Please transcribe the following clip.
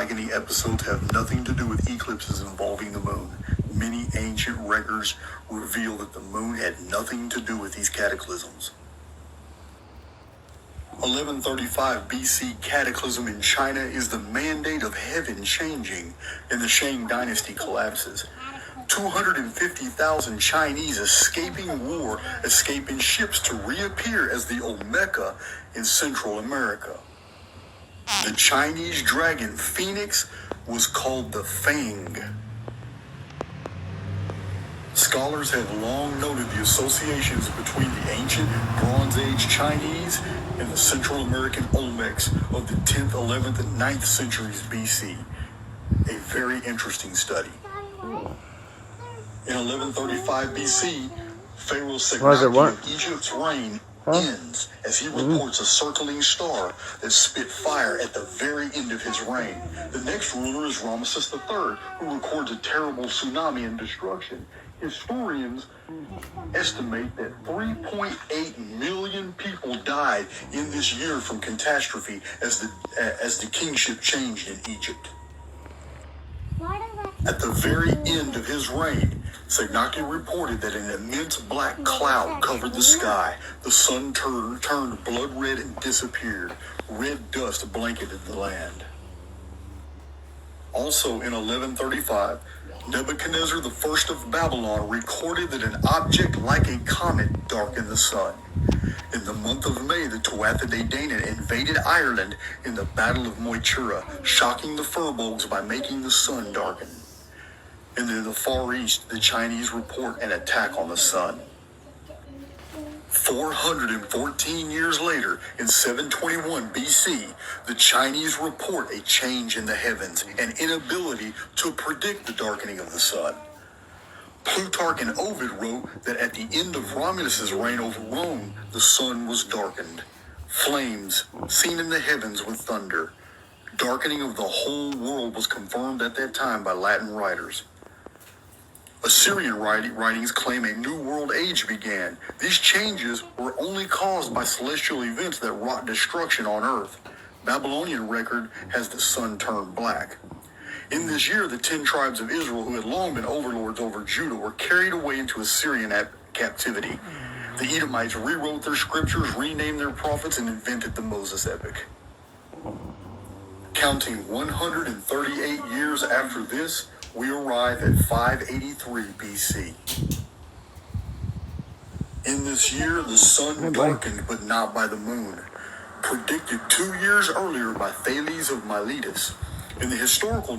Agony episodes have nothing to do with eclipses involving the moon. Many ancient records reveal that the moon had nothing to do with these cataclysms. 1135 BC cataclysm in China is the mandate of heaven changing, and the Shang dynasty collapses. 250,000 Chinese escaping war escape in ships to reappear as the Olmeca in Central America. The Chinese dragon Phoenix was called the Fang. Scholars have long noted the associations between the ancient Bronze Age Chinese and the Central American Olmecs of the 10th, 11th, and 9th centuries BC. A very interesting study. In 1135 BC, Pharaoh Sennacherib of Egypt's reign ends as he reports a circling star that spit fire at the very end of his reign. The next ruler is Ramesses III, who records a terrible tsunami and destruction. Historians estimate that 3.8 million people died in this year from catastrophe as the kingship changed in Egypt. At the very end of his reign, Sennacherib reported that an immense black cloud covered the sky. The sun turned blood red and disappeared. Red dust blanketed the land. Also in 1135, Nebuchadnezzar I of Babylon recorded that an object like a comet darkened the sun. In the month of May, the Tuatha De Danann invaded Ireland in the Battle of Moytura, shocking the Firbolgs by making the sun darken. And in the Far East, the Chinese report an attack on the sun. 414 years later, in 721 BC, the Chinese report a change in the heavens, an inability to predict the darkening of the sun. Plutarch and Ovid wrote that at the end of Romulus' reign over Rome, the sun was darkened. Flames seen in the heavens with thunder. Darkening of the whole world was confirmed at that time by Latin writers. Assyrian writings claim a new world age began. These changes were only caused by celestial events that wrought destruction on earth. Babylonian record has the sun turned black. In this year, the 10 tribes of Israel, who had long been overlords over Judah, were carried away into Assyrian captivity. The Edomites rewrote their scriptures, renamed their prophets, and invented the Moses epic. Counting 138 years after this, we arrive at 583 BC. In this year, the sun darkened, but not by the moon. Predicted 2 years earlier by Thales of Miletus. In the historical